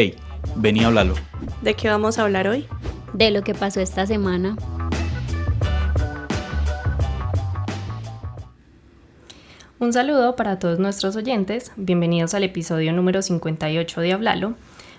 Hey, vení a hablarlo. ¿De qué vamos a hablar hoy? De lo que pasó esta semana. Un saludo para todos nuestros oyentes, bienvenidos al episodio número 58 de Hablalo.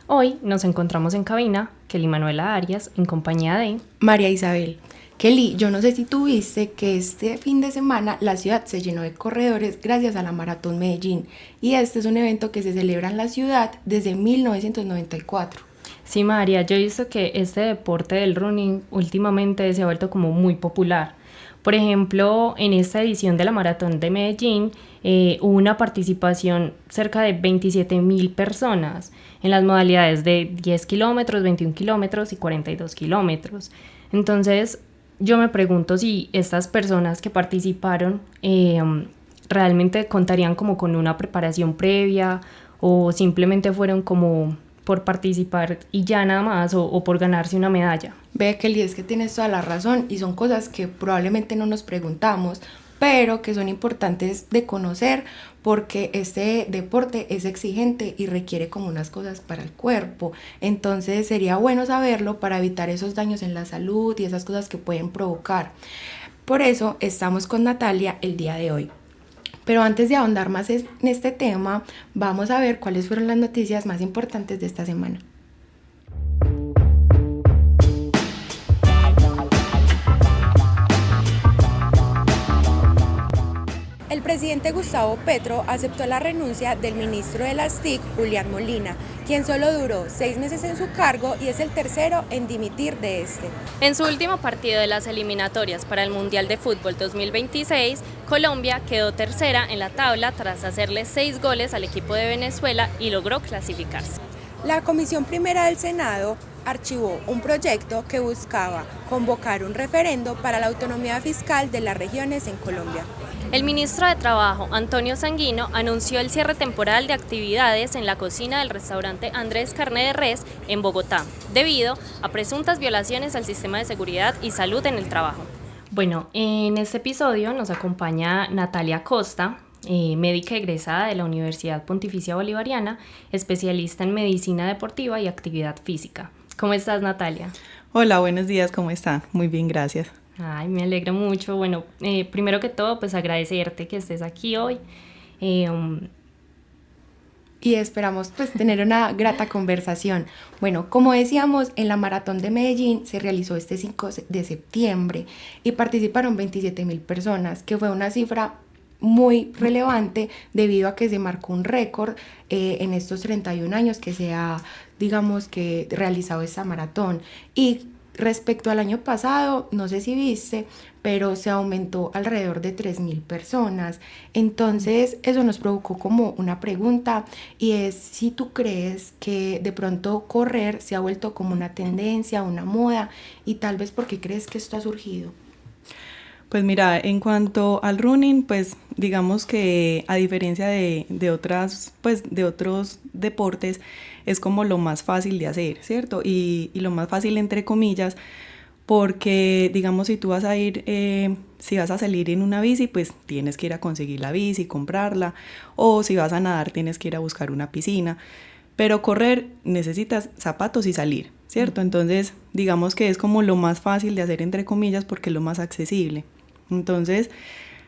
Hoy nos encontramos en cabina, Kelly Manuela Arias, en compañía de María Isabel. Kelly, yo no sé si tú viste que este fin de semana la ciudad se llenó de corredores gracias a la Maratón Medellín, y este es un evento que se celebra en la ciudad desde 1994. Sí, María, yo he visto que este deporte del running últimamente se ha vuelto como muy popular. Por ejemplo, en esta edición de la Maratón de Medellín hubo una participación cerca de 27,000 personas en las modalidades de 10 kilómetros, 21 kilómetros y 42 kilómetros. Entonces, yo me pregunto si estas personas que participaron realmente contarían como con una preparación previa o simplemente fueron como por participar y ya nada más o por ganarse una medalla. Ve, Kelly, es que tienes toda la razón y son cosas que probablemente no nos preguntamos, pero que son importantes de conocer porque este deporte es exigente y requiere como unas cosas para el cuerpo. Entonces sería bueno saberlo para evitar esos daños en la salud y esas cosas que pueden provocar. Por eso estamos con Natalia el día de hoy. Pero antes de ahondar más en este tema, vamos a ver cuáles fueron las noticias más importantes de esta semana. El presidente Gustavo Petro aceptó la renuncia del ministro de las TIC, Julián Molina, quien solo duró 6 meses en su cargo y es el tercero en dimitir de este. En su último partido de las eliminatorias para el Mundial de Fútbol 2026, Colombia quedó tercera en la tabla tras hacerle 6 goles al equipo de Venezuela y logró clasificarse. La Comisión Primera del Senado archivó un proyecto que buscaba convocar un referendo para la autonomía fiscal de las regiones en Colombia. El ministro de Trabajo, Antonio Sanguino, anunció el cierre temporal de actividades en la cocina del restaurante Andrés Carne de Res en Bogotá, debido a presuntas violaciones al sistema de seguridad y salud en el trabajo. Bueno, en este episodio nos acompaña Natalia Costa, médica egresada de la Universidad Pontificia Bolivariana, especialista en medicina deportiva y actividad física. ¿Cómo estás, Natalia? Hola, buenos días, ¿cómo están? Muy bien, gracias. Ay, me alegro mucho. Bueno, primero que todo, pues agradecerte que estés aquí hoy. Y esperamos pues tener una grata conversación. Bueno, como decíamos, en la Maratón de Medellín se realizó este 5 de septiembre y participaron 27,000 personas, que fue una cifra muy relevante debido a que se marcó un récord en estos 31 años que se ha, digamos que, realizado esta maratón. Y respecto al año pasado, no sé si viste, pero se aumentó alrededor de 3,000 personas. Entonces eso nos provocó como una pregunta, y es si tú crees que de pronto correr se ha vuelto como una tendencia, una moda, y tal vez por qué crees que esto ha surgido. Pues mira, en cuanto al running, pues digamos que a diferencia de otros deportes, es como lo más fácil de hacer, ¿cierto? Y lo más fácil entre comillas, porque digamos si tú vas a ir, si vas a salir en una bici, pues tienes que ir a conseguir la bici, comprarla, o si vas a nadar tienes que ir a buscar una piscina, pero correr necesitas zapatos y salir, ¿cierto? Entonces digamos que es como lo más fácil de hacer entre comillas porque es lo más accesible. Entonces,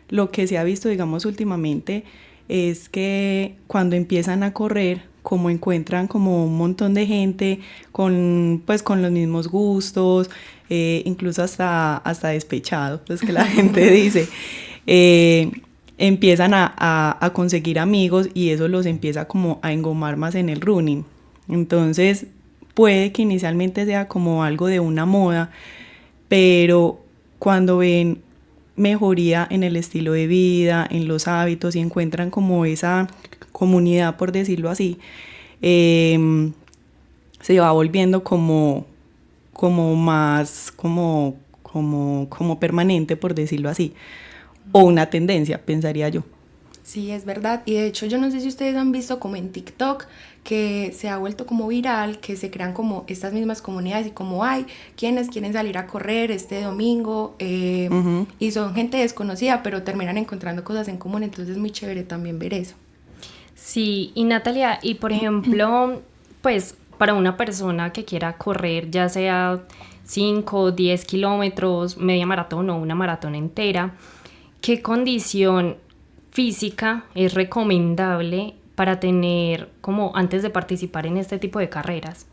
lo que se ha visto, digamos, últimamente es que cuando empiezan a correr, como encuentran como un montón de gente con los mismos gustos, incluso hasta despechado, pues que la gente dice, empiezan a conseguir amigos y eso los empieza como a engomar más en el running. Entonces, puede que inicialmente sea como algo de una moda, pero cuando ven mejoría en el estilo de vida, en los hábitos y encuentran como esa comunidad, por decirlo así, se va volviendo como más como permanente, por decirlo así, o una tendencia, pensaría yo. Sí, es verdad. Y de hecho yo no sé si ustedes han visto como en TikTok que se ha vuelto como viral, que se crean como estas mismas comunidades y como hay quienes quieren salir a correr este domingo y son gente desconocida pero terminan encontrando cosas en común, entonces es muy chévere también ver eso. Sí, y Natalia, y por ejemplo, pues para una persona que quiera correr, ya sea 5, 10 kilómetros, media maratón o una maratón entera, ¿qué condición física es recomendable para tener como antes de participar en este tipo de carreras?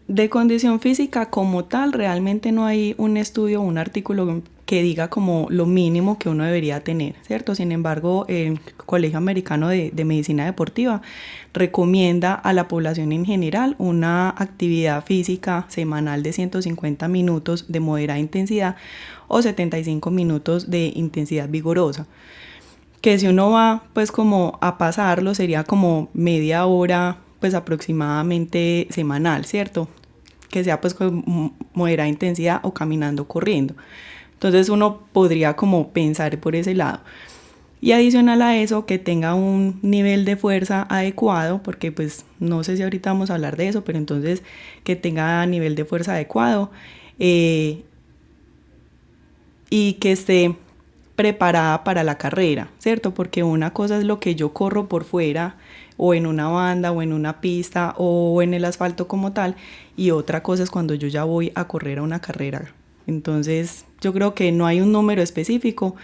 De condición física como tal, realmente no hay un estudio o un artículo que diga como lo mínimo que uno debería tener, ¿cierto? Sin embargo, el Colegio Americano de Medicina Deportiva recomienda a la población en general una actividad física semanal de 150 minutos de moderada intensidad o 75 minutos de intensidad vigorosa. Que si uno va pues como a pasarlo sería como media hora pues aproximadamente semanal, ¿cierto? Que sea pues con moderada intensidad o caminando, corriendo. Entonces uno podría como pensar por ese lado. Y adicional a eso, que tenga un nivel de fuerza adecuado, porque pues no sé si ahorita vamos a hablar de eso, pero entonces que tenga nivel de fuerza adecuado y que esté preparada para la carrera, ¿cierto? Porque una cosa es lo que yo corro por fuera o en una banda o en una pista o en el asfalto como tal, y otra cosa es cuando yo ya voy a correr a una carrera. Entonces yo creo que no hay un número específico,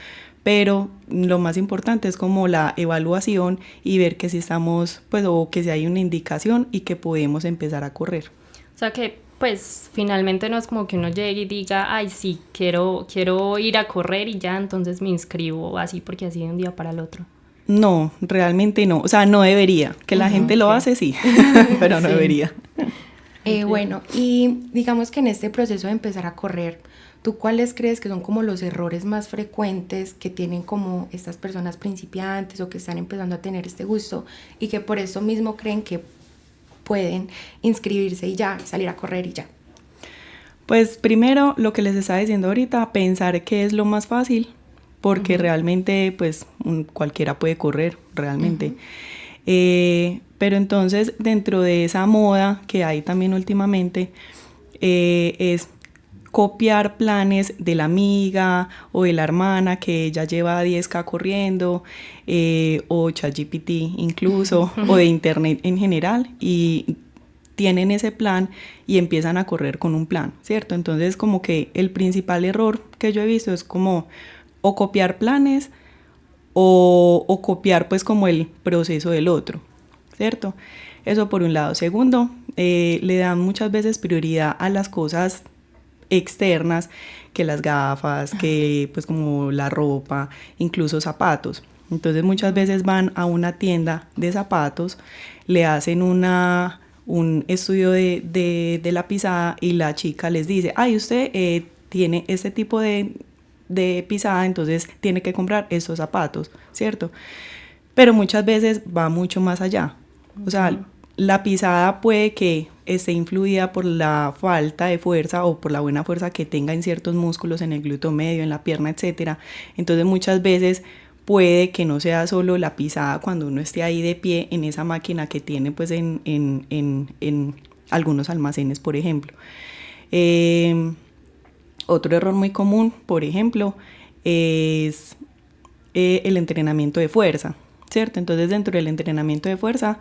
pero lo más importante es como la evaluación y ver que si estamos, pues, o que si hay una indicación y que podemos empezar a correr. O sea que pues finalmente no es como que uno llegue y diga, ay sí, quiero ir a correr y ya, entonces me inscribo así porque así de un día para el otro. No, realmente no, o sea, no debería, que la gente lo hace sí, pero no debería. Bueno, y digamos que en este proceso de empezar a correr, ¿tú cuáles crees que son como los errores más frecuentes que tienen como estas personas principiantes o que están empezando a tener este gusto y que por eso mismo creen que pueden inscribirse y ya, salir a correr y ya? Pues primero, lo que les estaba diciendo ahorita, pensar que es lo más fácil, porque realmente pues cualquiera puede correr, realmente. Pero entonces dentro de esa moda que hay también últimamente, es copiar planes de la amiga o de la hermana que ella lleva 10K corriendo, o ChatGPT incluso, o de internet en general, y tienen ese plan y empiezan a correr con un plan, ¿cierto? Entonces como que el principal error que yo he visto es como o copiar planes o copiar pues como el proceso del otro, ¿cierto? Eso por un lado. Segundo, le dan muchas veces prioridad a las cosas externas, que las gafas, que pues como la ropa, incluso zapatos. Entonces muchas veces van a una tienda de zapatos, le hacen un estudio de la pisada y la chica les dice, ay, usted tiene este tipo de pisada, entonces tiene que comprar estos zapatos, ¿cierto? Pero muchas veces va mucho más allá. O sea, la pisada puede que esté influida por la falta de fuerza o por la buena fuerza que tenga en ciertos músculos, en el glúteo medio, en la pierna, etc. Entonces muchas veces puede que no sea solo la pisada cuando uno esté ahí de pie en esa máquina que tiene pues en algunos almacenes, por ejemplo. Otro error muy común, por ejemplo, es el entrenamiento de fuerza, ¿cierto? Entonces dentro del entrenamiento de fuerza,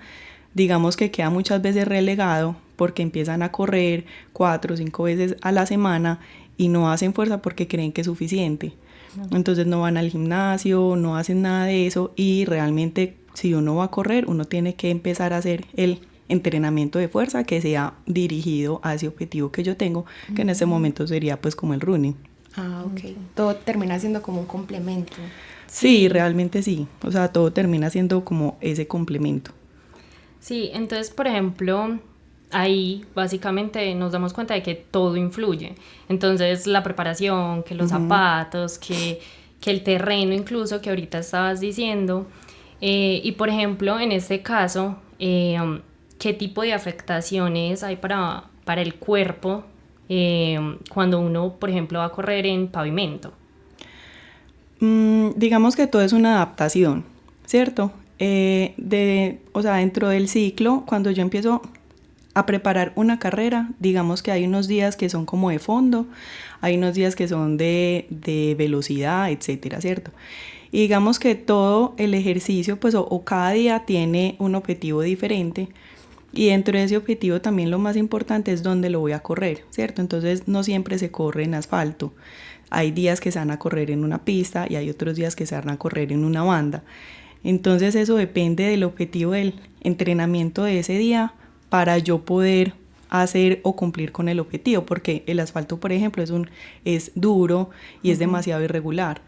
digamos que queda muchas veces relegado porque empiezan a correr 4 o 5 veces a la semana y no hacen fuerza porque creen que es suficiente. Entonces no van al gimnasio, no hacen nada de eso, y realmente si uno va a correr, uno tiene que empezar a hacer el entrenamiento de fuerza que sea dirigido a ese objetivo que yo tengo, que en este momento sería pues como el running. Ah, ok. Todo termina siendo como un complemento. Sí, realmente sí. O sea, todo termina siendo como ese complemento. Sí, entonces, por ejemplo, ahí básicamente nos damos cuenta de que todo influye. Entonces, la preparación, que los zapatos, que el terreno incluso, que ahorita estabas diciendo. Y, por ejemplo, en este caso, ¿qué tipo de afectaciones hay para el cuerpo cuando uno, por ejemplo, va a correr en pavimento? Digamos que todo es una adaptación, ¿cierto? O sea, dentro del ciclo, cuando yo empiezo a preparar una carrera, digamos que hay unos días que son como de fondo, hay unos días que son de velocidad, etcétera, ¿cierto? Y digamos que todo el ejercicio, pues, o cada día tiene un objetivo diferente. Y dentro de ese objetivo también lo más importante es dónde lo voy a correr, ¿cierto? Entonces no siempre se corre en asfalto. Hay días que se van a correr en una pista y hay otros días que se van a correr en una banda. Entonces eso depende del objetivo del entrenamiento de ese día para yo poder hacer o cumplir con el objetivo, porque el asfalto, por ejemplo, es duro y es demasiado irregular.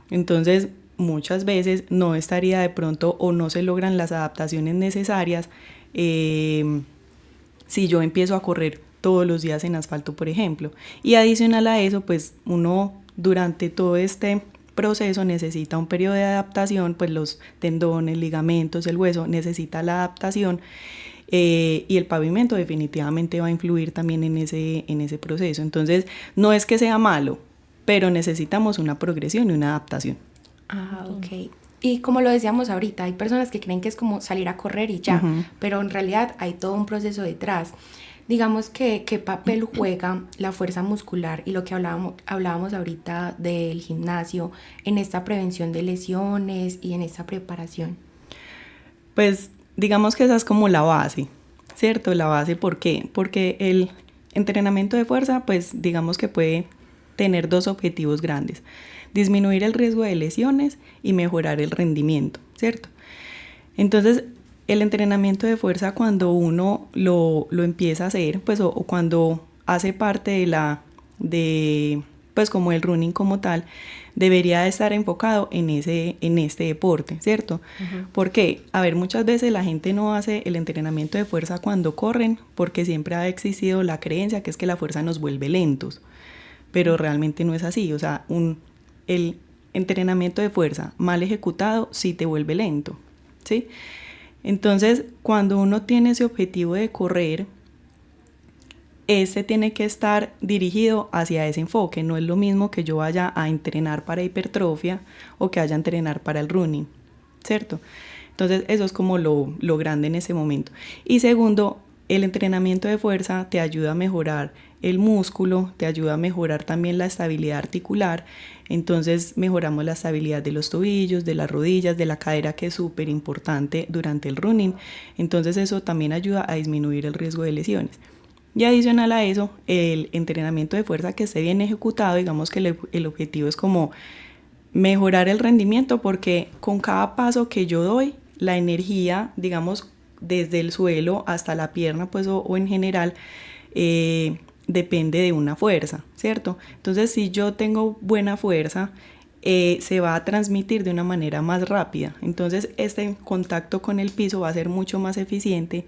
Entonces muchas veces no estaría de pronto o no se logran las adaptaciones necesarias si yo empiezo a correr todos los días en asfalto, por ejemplo. Y adicional a eso, pues uno durante todo este proceso necesita un periodo de adaptación, pues los tendones, ligamentos, el hueso necesita la adaptación, y el pavimento definitivamente va a influir también en ese proceso. Entonces no es que sea malo, pero necesitamos una progresión y una adaptación. Ok. Y como lo decíamos ahorita, hay personas que creen que es como salir a correr y ya, pero en realidad hay todo un proceso detrás. Digamos que qué papel juega la fuerza muscular y lo que hablábamos ahorita del gimnasio en esta prevención de lesiones y en esta preparación. Pues digamos que esa es como la base, ¿cierto? La base, ¿por qué? Porque el entrenamiento de fuerza, pues digamos que puede tener dos objetivos grandes: disminuir el riesgo de lesiones y mejorar el rendimiento, ¿cierto? Entonces, el entrenamiento de fuerza, cuando uno lo empieza a hacer, pues o cuando hace parte pues como el running como tal, debería de estar enfocado en este deporte, ¿cierto? ¿Por qué? A ver, muchas veces la gente no hace el entrenamiento de fuerza cuando corren, porque siempre ha existido la creencia que es que la fuerza nos vuelve lentos, pero realmente no es así. O sea, el entrenamiento de fuerza mal ejecutado sí te vuelve lento, ¿sí? Entonces, cuando uno tiene ese objetivo de correr, este tiene que estar dirigido hacia ese enfoque. No es lo mismo que yo vaya a entrenar para hipertrofia o que vaya a entrenar para el running, ¿cierto? Entonces, eso es como lo grande en ese momento. Y segundo, el entrenamiento de fuerza te ayuda a mejorar el músculo, te ayuda a mejorar también la estabilidad articular. Entonces mejoramos la estabilidad de los tobillos, de las rodillas, de la cadera, que es súper importante durante el running. Entonces eso también ayuda a disminuir el riesgo de lesiones. Y adicional a eso, el entrenamiento de fuerza que esté bien ejecutado, digamos que el objetivo es como mejorar el rendimiento, porque con cada paso que yo doy, la energía, digamos, desde el suelo hasta la pierna, pues o en general, depende de una fuerza, ¿cierto? Entonces, si yo tengo buena fuerza, se va a transmitir de una manera más rápida. Entonces, este contacto con el piso va a ser mucho más eficiente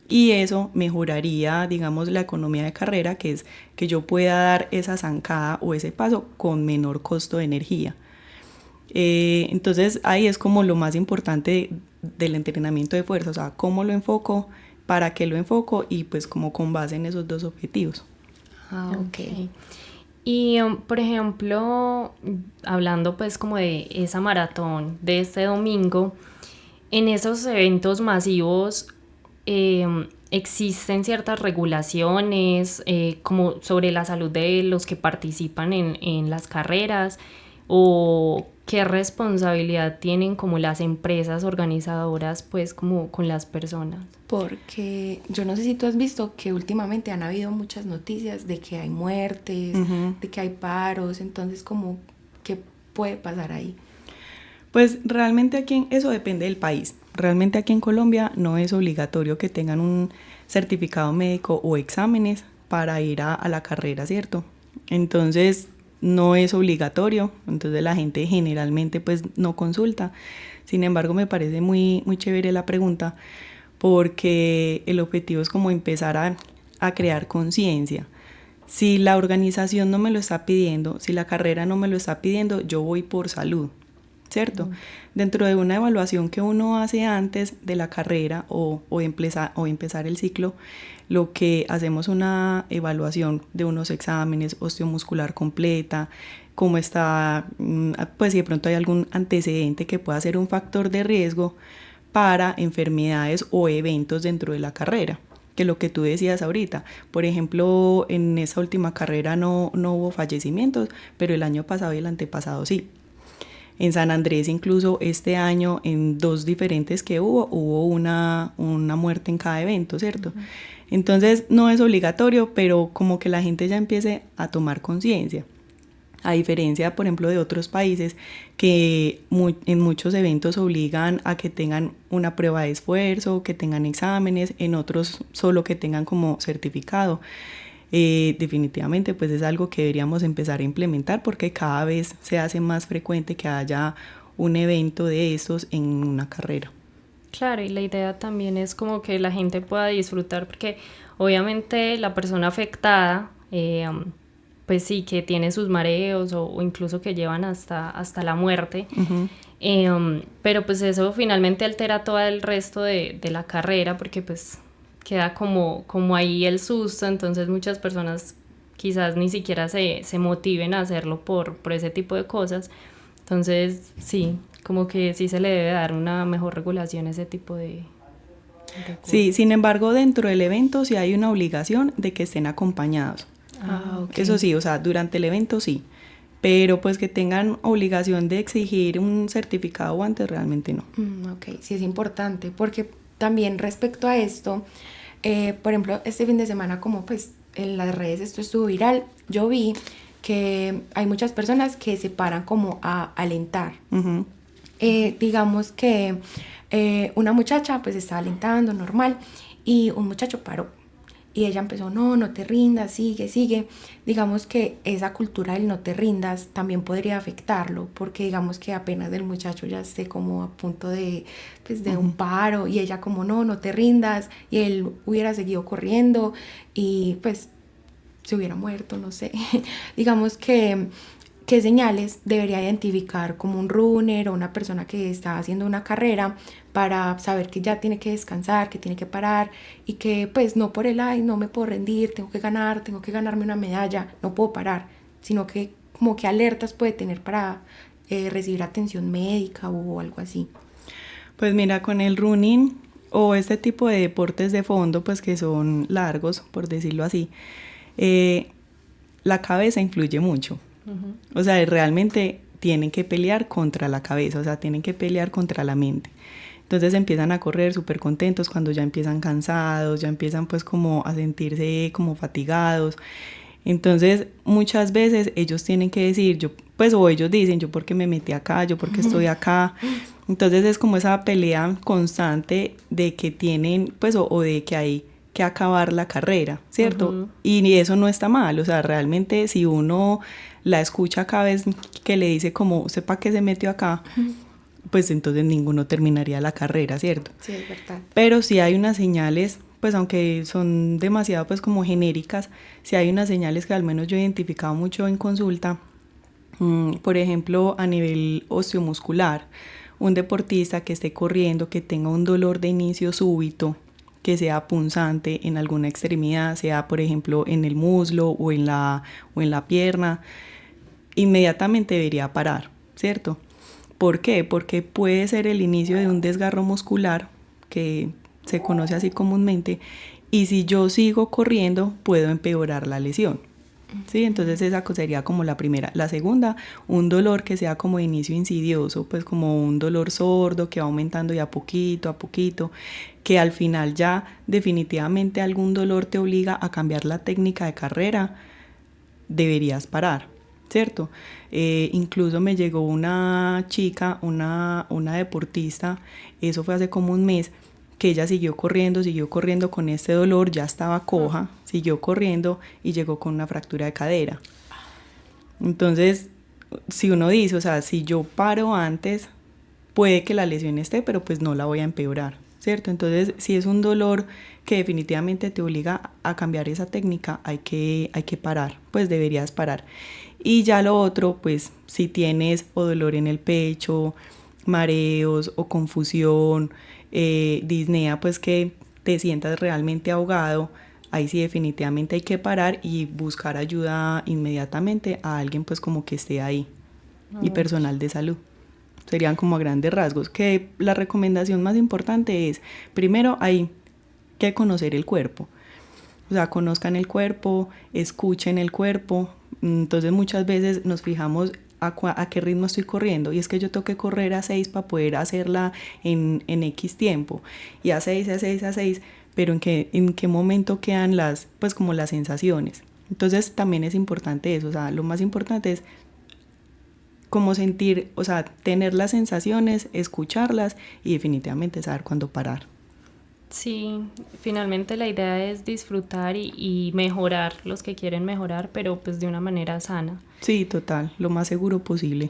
y eso mejoraría, digamos, la economía de carrera, que es que yo pueda dar esa zancada o ese paso con menor costo de energía. Entonces, ahí es como lo más importante del entrenamiento de fuerza, o sea, cómo lo enfoco, para qué lo enfoco y pues como con base en esos dos objetivos. Ok. Y por ejemplo, hablando pues como de esa maratón de este domingo, en esos eventos masivos existen ciertas regulaciones como sobre la salud de los que participan en las carreras, o qué responsabilidad tienen como las empresas organizadoras pues como con las personas. Porque yo no sé si tú has visto que últimamente han habido muchas noticias de que hay muertes, de que hay paros, entonces como ¿qué puede pasar ahí? Pues realmente eso depende del país. Realmente aquí en Colombia no es obligatorio que tengan un certificado médico o exámenes para ir a la carrera, ¿cierto? Entonces no es obligatorio, entonces la gente generalmente pues no consulta. Sin embargo, me parece muy, muy chévere la pregunta, porque el objetivo es como empezar a crear conciencia. Si la organización no me lo está pidiendo, si la carrera no me lo está pidiendo, yo voy por salud, ¿cierto? Dentro de una evaluación que uno hace antes de la carrera o empezar el ciclo, lo que hacemos una evaluación de unos exámenes, osteomuscular completa, cómo está, pues si de pronto hay algún antecedente que pueda ser un factor de riesgo para enfermedades o eventos dentro de la carrera, que lo que tú decías ahorita. Por ejemplo, en esa última carrera no hubo fallecimientos, pero el año pasado y el antepasado sí. En San Andrés incluso este año en 2 diferentes que hubo una muerte en cada evento, ¿cierto? Entonces no es obligatorio, pero como que la gente ya empiece a tomar conciencia. A diferencia, por ejemplo, de otros países que en muchos eventos obligan a que tengan una prueba de esfuerzo, que tengan exámenes, en otros solo que tengan como certificado. Definitivamente pues es algo que deberíamos empezar a implementar porque cada vez se hace más frecuente que haya un evento de estos en una carrera. Claro, y la idea también es como que la gente pueda disfrutar, porque obviamente la persona afectada, pues sí, que tiene sus mareos o incluso que llevan hasta la muerte, pero pues eso finalmente altera todo el resto de la carrera, porque pues queda como ahí el susto, entonces muchas personas quizás ni siquiera se motiven a hacerlo por ese tipo de cosas. Entonces sí, como que sí se le debe dar una mejor regulación a ese tipo de cosas. Sí, sin embargo dentro del evento sí hay una obligación de que estén acompañados. Okay. Eso sí, o sea, durante el evento sí, pero pues que tengan obligación de exigir un certificado antes realmente no. Ok, sí es importante porque también respecto a esto, por ejemplo, este fin de semana como pues en las redes esto estuvo viral, yo vi que hay muchas personas que se paran como a alentar. Digamos que una muchacha pues estaba alentando normal y un muchacho paró y ella empezó, no te rindas, sigue. Digamos que esa cultura del no te rindas también podría afectarlo, porque digamos que apenas el muchacho ya esté como a punto de un paro y ella como no te rindas, y él hubiera seguido corriendo y pues se hubiera muerto, no sé. Digamos que qué señales debería identificar como un runner o una persona que está haciendo una carrera para saber que ya tiene que descansar, que tiene que parar y que pues no por no me puedo rendir, tengo que ganarme una medalla, no puedo parar, sino que como que alertas puede tener para recibir atención médica o algo así. Pues mira, con el running o este tipo de deportes de fondo pues que son largos, por decirlo así, la cabeza influye mucho. O sea, realmente tienen que pelear contra la cabeza, o sea, tienen que pelear contra la mente. Entonces empiezan a correr súper contentos cuando ya empiezan cansados, ya empiezan pues como a sentirse como fatigados. Entonces muchas veces ellos tienen que decir, o ellos dicen, yo por qué me metí acá, yo por qué estoy acá. Entonces es como esa pelea constante de que tienen pues o de que hay que acabar la carrera, ¿cierto? Y eso no está mal, o sea, realmente si uno la escucha cada vez que le dice como, ¿usted para qué se metió acá? Pues entonces ninguno terminaría la carrera, ¿cierto? Sí, es verdad. Pero sí hay unas señales, pues aunque son demasiado pues como genéricas, sí hay unas señales que al menos yo he identificado mucho en consulta, por ejemplo, a nivel osteomuscular, un deportista que esté corriendo, que tenga un dolor de inicio súbito, que sea punzante en alguna extremidad, sea por ejemplo en el muslo o en la pierna, inmediatamente debería parar, ¿cierto? ¿Por qué? Porque puede ser el inicio de un desgarro muscular, que se conoce así comúnmente, y si yo sigo corriendo puedo empeorar la lesión. Sí, entonces esa sería como la primera. La segunda, un dolor que sea como de inicio insidioso, pues como un dolor sordo que va aumentando ya poquito a poquito, que al final ya definitivamente algún dolor te obliga a cambiar la técnica de carrera, deberías parar, ¿cierto? Incluso me llegó una chica, una deportista, eso fue hace como un mes, que ella siguió corriendo con este dolor, ya estaba coja, siguió corriendo y llegó con una fractura de cadera. Entonces, si uno dice, o sea, si yo paro antes, puede que la lesión esté, pero pues no la voy a empeorar, ¿cierto? Entonces, si es un dolor que definitivamente te obliga a cambiar esa técnica, hay que parar, pues deberías parar. Y ya lo otro, pues si tienes o dolor en el pecho, mareos o confusión, disnea, pues que te sientas realmente ahogado, ahí sí definitivamente hay que parar y buscar ayuda inmediatamente a alguien pues como que esté ahí y personal de salud. Serían como a grandes rasgos, que la recomendación más importante es, primero hay que conocer el cuerpo, o sea, conozcan el cuerpo, escuchen el cuerpo. Entonces muchas veces nos fijamos a qué ritmo estoy corriendo, y es que yo tengo que correr a 6 para poder hacerla en X tiempo, y a 6, a 6, a 6, pero en qué momento quedan pues como las sensaciones. Entonces también es importante eso, o sea, lo más importante es como sentir, o sea, tener las sensaciones, escucharlas y definitivamente saber cuándo parar. Sí, finalmente la idea es disfrutar y mejorar los que quieren mejorar, pero pues de una manera sana. Sí, total, lo más seguro posible.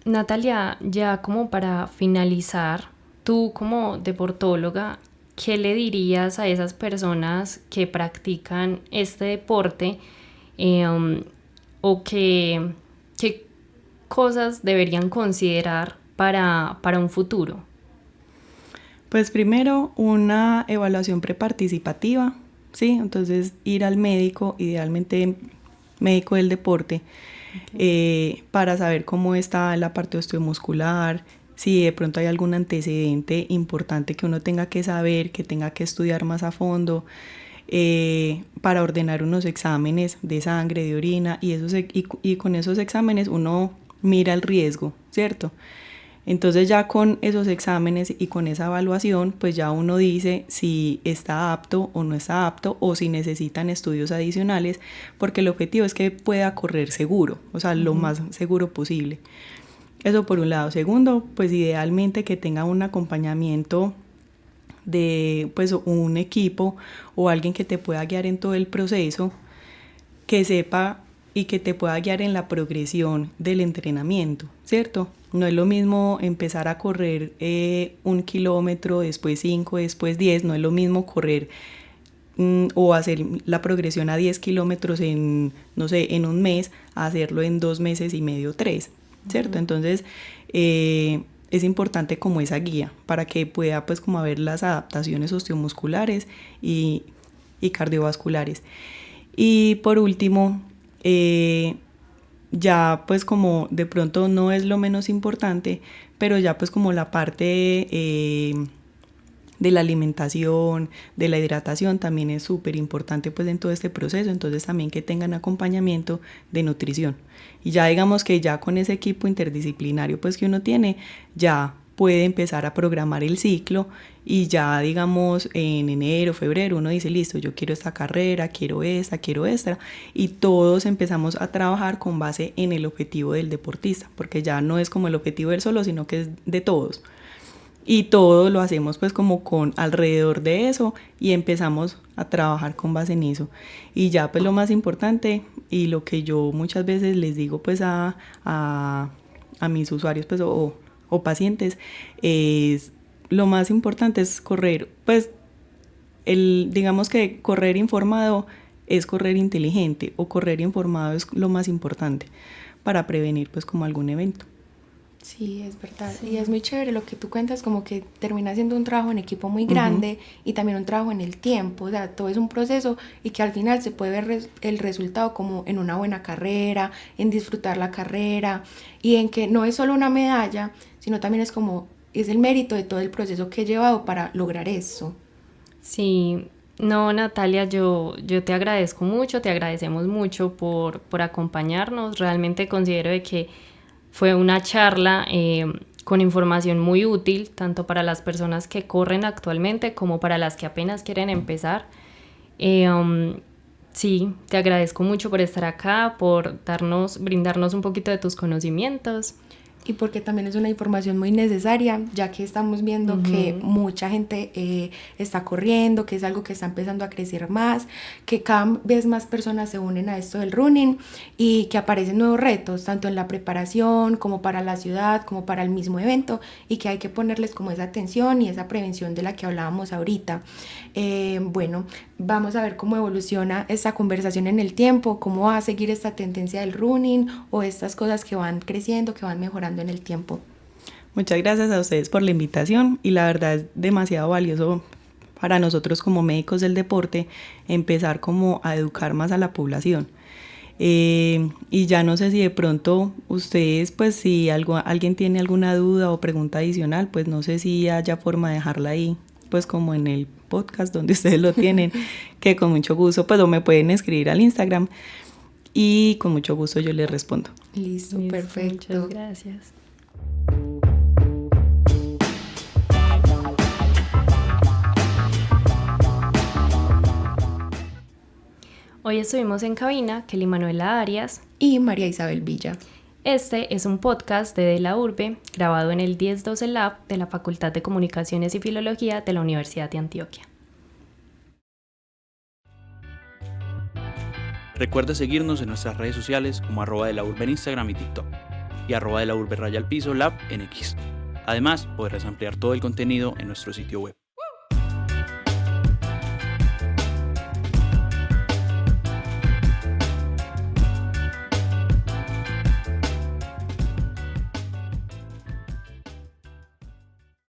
Natalia, ya como para finalizar, tú como deportóloga, ¿qué le dirías a esas personas que practican este deporte o qué cosas deberían considerar para un futuro? Pues primero una evaluación preparticipativa, ¿sí? Entonces ir al médico, idealmente médico del deporte, para saber cómo está la parte osteomuscular, si de pronto hay algún antecedente importante que uno tenga que saber, que tenga que estudiar más a fondo, para ordenar unos exámenes de sangre, de orina, y con esos exámenes uno mira el riesgo, ¿cierto? Entonces ya con esos exámenes y con esa evaluación, pues ya uno dice si está apto o no está apto, o si necesitan estudios adicionales, porque el objetivo es que pueda correr seguro, o sea, lo más seguro posible. Eso por un lado. Segundo, pues idealmente que tenga un acompañamiento de pues un equipo o alguien que te pueda guiar en todo el proceso, que sepa y que te pueda guiar en la progresión del entrenamiento, ¿cierto? No es lo mismo empezar a correr 1 kilómetro, después 5, después 10, no es lo mismo correr o hacer la progresión a 10 kilómetros en, no sé, en un mes, a hacerlo en 2 meses y medio, 3, ¿cierto? Entonces, es importante como esa guía para que pueda pues como haber las adaptaciones osteomusculares y cardiovasculares. Y por último, ya pues como de pronto no es lo menos importante, pero ya pues como la parte de la alimentación, de la hidratación también es súper importante pues en todo este proceso. Entonces también que tengan acompañamiento de nutrición, y ya digamos que ya con ese equipo interdisciplinario pues que uno tiene, ya puede empezar a programar el ciclo, y ya digamos en enero, febrero uno dice listo, yo quiero esta carrera, quiero esta, y todos empezamos a trabajar con base en el objetivo del deportista, porque ya no es como el objetivo del solo, sino que es de todos. Y todo lo hacemos pues como con alrededor de eso, y empezamos a trabajar con base en eso. Y ya pues lo más importante, y lo que yo muchas veces les digo pues a mis usuarios pues o pacientes, es lo más importante es correr, pues digamos que correr informado es correr inteligente, o correr informado es lo más importante para prevenir pues como algún evento. Sí, es verdad. Sí. Y es muy chévere lo que tú cuentas, como que termina siendo un trabajo en equipo muy grande, y también un trabajo en el tiempo, o sea, todo es un proceso, y que al final se puede ver el resultado como en una buena carrera, en disfrutar la carrera, y en que no es solo una medalla, sino también es el mérito de todo el proceso que he llevado para lograr eso. Sí, no, Natalia, yo te agradezco mucho, te agradecemos mucho por acompañarnos. Realmente considero de que fue una charla con información muy útil, tanto para las personas que corren actualmente como para las que apenas quieren empezar. Sí, te agradezco mucho por estar acá, por brindarnos un poquito de tus conocimientos. Y porque también es una información muy necesaria, ya que estamos viendo que mucha gente está corriendo, que es algo que está empezando a crecer más, que cada vez más personas se unen a esto del running, y que aparecen nuevos retos, tanto en la preparación como para la ciudad, como para el mismo evento, y que hay que ponerles como esa atención y esa prevención de la que hablábamos ahorita. Bueno, vamos a ver cómo evoluciona esta conversación en el tiempo, cómo va a seguir esta tendencia del running, o estas cosas que van creciendo, que van mejorando en el tiempo. Muchas gracias a ustedes por la invitación, y la verdad es demasiado valioso para nosotros como médicos del deporte empezar como a educar más a la población. Y ya no sé si de pronto ustedes, pues si alguien tiene alguna duda o pregunta adicional, pues no sé si haya forma de dejarla ahí, pues como en el podcast donde ustedes lo tienen, que con mucho gusto pues o me pueden escribir al Instagram. y con mucho gusto yo les respondo. Listo, Listo, perfecto. Muchas gracias. Hoy estuvimos en cabina Kelly Manuela Arias. Y María Isabel Villa. Este es un podcast de la Urbe, grabado en el 1012 Lab de la Facultad de Comunicaciones y Filología de la Universidad de Antioquia. Recuerda seguirnos en nuestras redes sociales como @delaurbe en Instagram y TikTok y @delaurbe_lab en X. Además, podrás ampliar todo el contenido en nuestro sitio web.